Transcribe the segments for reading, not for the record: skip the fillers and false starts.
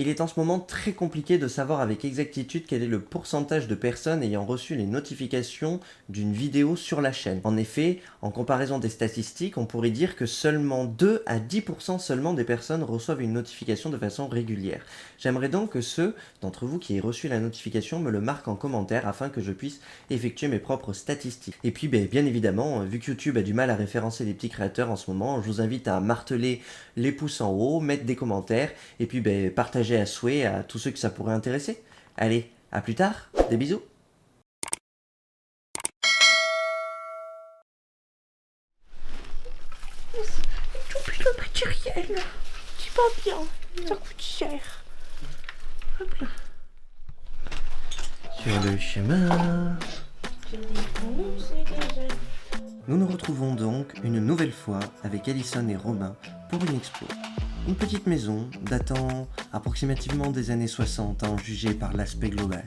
Il est en ce moment très compliqué de savoir avec exactitude quel est le pourcentage de personnes ayant reçu les notifications d'une vidéo sur la chaîne. En effet, en comparaison des statistiques, on pourrait dire que seulement 2 à 10% seulement des personnes reçoivent une notification de façon régulière. J'aimerais donc que ceux d'entre vous qui aient reçu la notification me le marquent en commentaire afin que je puisse effectuer mes propres statistiques. Et puis bien évidemment, vu que YouTube a du mal à référencer les petits créateurs en ce moment, je vous invite à marteler les pouces en haut, mettre des commentaires et puis partager à souhait à tous ceux que ça pourrait intéresser. Allez, à plus tard, des bisous. Tout le matériel, c'est pas bien, ça coûte cher. Hop là. Sur le chemin. Nous nous retrouvons donc une nouvelle fois avec Alison et Romain pour une expo. Une petite maison datant approximativement des années 60 en jugé par l'aspect global.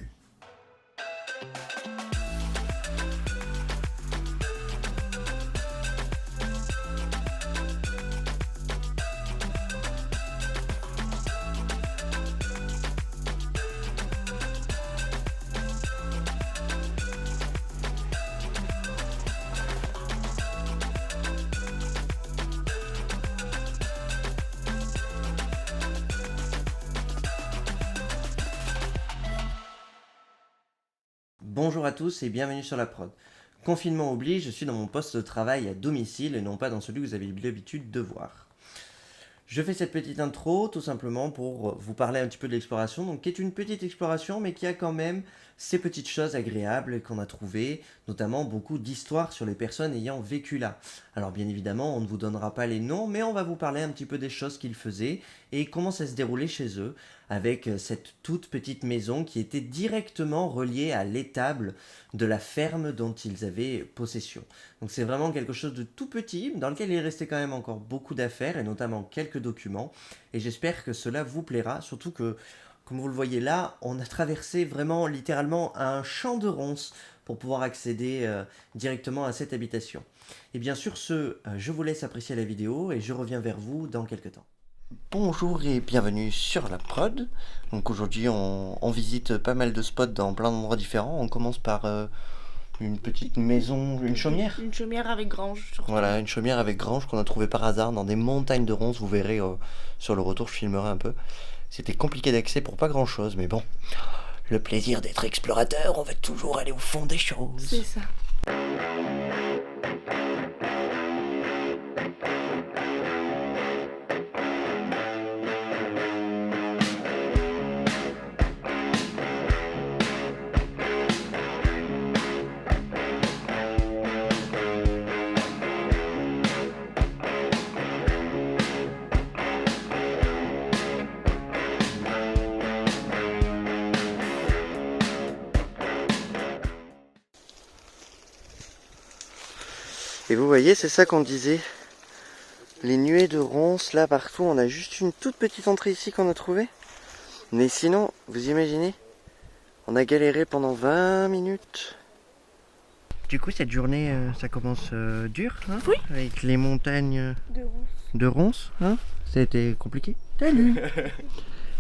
Bonjour à tous et bienvenue sur la prod. Confinement oblige, je suis dans mon poste de travail à domicile et non pas dans celui que vous avez l'habitude de voir. Je fais cette petite intro tout simplement pour vous parler un petit peu de l'exploration, donc qui est une petite exploration mais qui a quand même ces petites choses agréables qu'on a trouvées, notamment beaucoup d'histoires sur les personnes ayant vécu là. Alors bien évidemment, on ne vous donnera pas les noms, mais on va vous parler un petit peu des choses qu'ils faisaient et comment ça se déroulait chez eux, avec cette toute petite maison qui était directement reliée à l'étable de la ferme dont ils avaient possession. Donc c'est vraiment quelque chose de tout petit, dans lequel il restait quand même encore beaucoup d'affaires, et notamment quelques documents, et j'espère que cela vous plaira, surtout que, comme vous le voyez là, on a traversé vraiment littéralement un champ de ronces pour pouvoir accéder directement à cette habitation. Et bien sûr, je vous laisse apprécier la vidéo, et je reviens vers vous dans quelques temps. Bonjour et bienvenue sur la prod. Donc aujourd'hui on visite pas mal de spots dans plein d'endroits différents. On commence par une petite maison, une chaumière. Une chaumière avec grange surtout. Voilà, une chaumière avec grange qu'on a trouvé par hasard dans des montagnes de ronces. Vous verrez sur le retour, je filmerai un peu. C'était compliqué d'accès pour pas grand chose, mais bon. Le plaisir d'être explorateur, on va toujours aller au fond des choses. C'est ça. Et vous voyez, c'est ça qu'on disait. Les nuées de ronces là partout, on a juste une toute petite entrée ici qu'on a trouvée. Mais sinon, vous imaginez, on a galéré pendant 20 minutes. Du coup, cette journée, ça commence dur, hein, oui. Avec les montagnes De ronces. hein. Ça a été compliqué. Salut.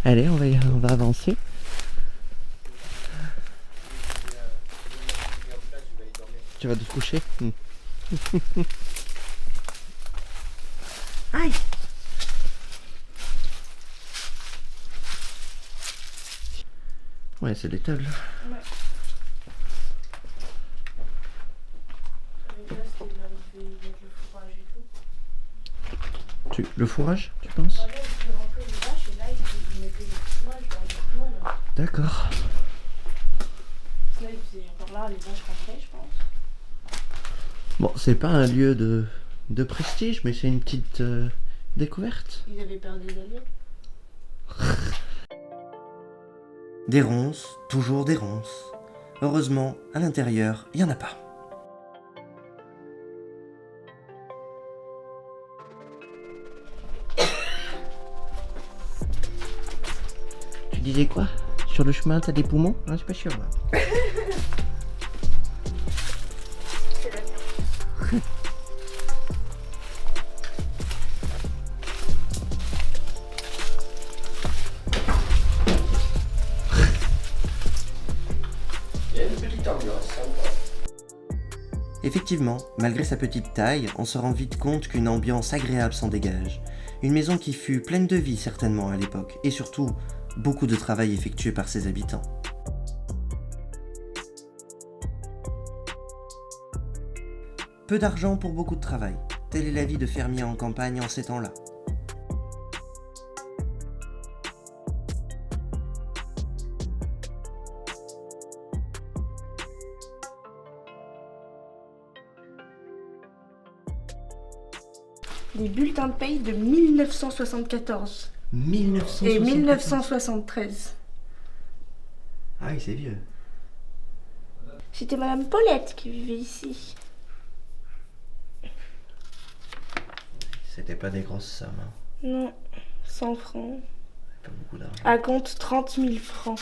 Allez, on va avancer. Tu vas te coucher? Aïe. Ouais, c'est l'étable. Ouais. Le fourrage, tu penses? D'accord. Là, il faisait encore là, les vaches rentraient, je pense. Bon, c'est pas un lieu de prestige, mais c'est une petite découverte. Ils avaient perdu l'allure. Des ronces, toujours des ronces. Heureusement, à l'intérieur, il n'y en a pas. Tu disais quoi? Sur le chemin, t'as des poumons? Ah, je suis pas sûr, là. C'est la mienne. Effectivement, malgré sa petite taille, on se rend vite compte qu'une ambiance agréable s'en dégage. Une maison qui fut pleine de vie certainement à l'époque, et surtout, beaucoup de travail effectué par ses habitants. Peu d'argent pour beaucoup de travail. Telle est la vie de fermier en campagne en ces temps-là. Des bulletins de paye de 1974 et 1973. Ah oui, c'est vieux. C'était Madame Paulette qui vivait ici. C'était pas des grosses sommes, hein. Non, 100 francs. Pas beaucoup d'argent. À compte 30 000 francs.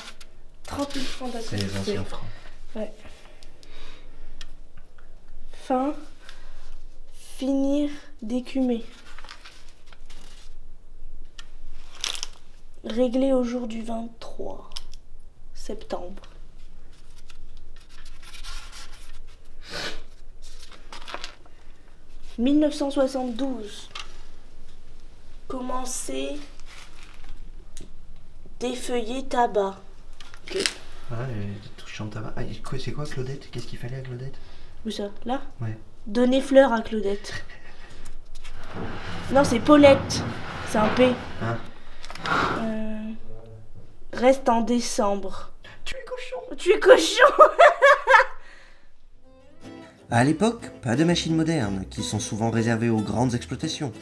30 000 francs d'accord. C'est les anciens francs. Ouais. Fin. Finir d'écumer. Réglé au jour du 23 septembre. « 1972. Commencer défeuiller tabac. » Ok. Ah, touchant de tabac. Ah, c'est quoi Claudette? Qu'est-ce qu'il fallait à Claudette? Où ça? Là? Ouais. Donner fleur à Claudette. Non, c'est Paulette. C'est un P. Ah. Reste en décembre. Tu es cochon! Tu es cochon! À l'époque, pas de machines modernes, qui sont souvent réservées aux grandes exploitations.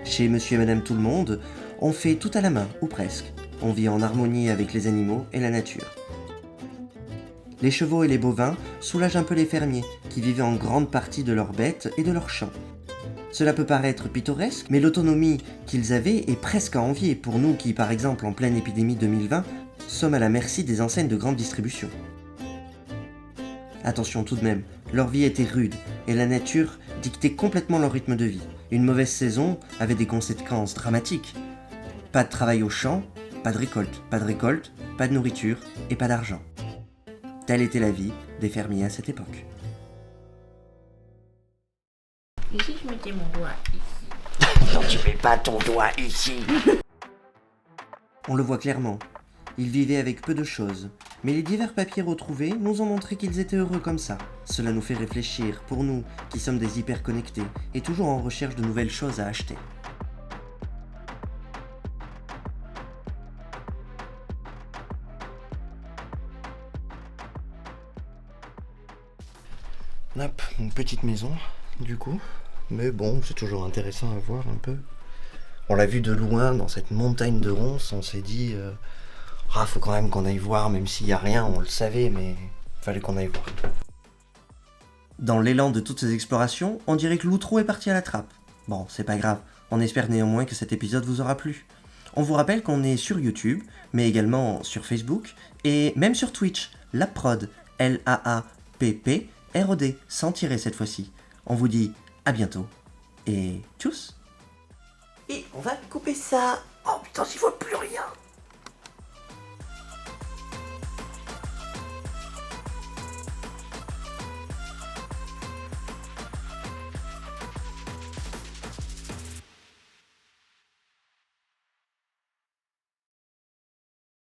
Chez Monsieur et Madame Tout-le-Monde, on fait tout à la main, ou presque. On vit en harmonie avec les animaux et la nature. Les chevaux et les bovins soulagent un peu les fermiers, qui vivaient en grande partie de leurs bêtes et de leurs champs. Cela peut paraître pittoresque, mais l'autonomie qu'ils avaient est presque à envier pour nous qui, par exemple, en pleine épidémie 2020, sommes à la merci des enseignes de grande distribution. Attention tout de même, leur vie était rude, et la nature dictait complètement leur rythme de vie. Une mauvaise saison avait des conséquences dramatiques. Pas de travail au champ, pas de récolte, pas de nourriture et pas d'argent. Telle était la vie des fermiers à cette époque. Et si je mettais mon doigt ici? Non, tu mets pas ton doigt ici. On le voit clairement. Ils vivaient avec peu de choses, mais les divers papiers retrouvés nous ont montré qu'ils étaient heureux comme ça. Cela nous fait réfléchir, pour nous, qui sommes des hyper-connectés, et toujours en recherche de nouvelles choses à acheter. Hop, une petite maison, du coup. Mais bon, c'est toujours intéressant à voir un peu. On l'a vu de loin, dans cette montagne de ronces, on s'est dit... faut quand même qu'on aille voir, même s'il n'y a rien, on le savait, mais fallait qu'on aille voir. Dans l'élan de toutes ces explorations, on dirait que l'outro est parti à la trappe. Bon, c'est pas grave, on espère néanmoins que cet épisode vous aura plu. On vous rappelle qu'on est sur YouTube, mais également sur Facebook, et même sur Twitch, Lapprod, L-A-A-P-P-R-O-D, sans tirer cette fois-ci. On vous dit à bientôt, et tchuss! Et on va couper ça. Oh putain, j'y vois plus rien.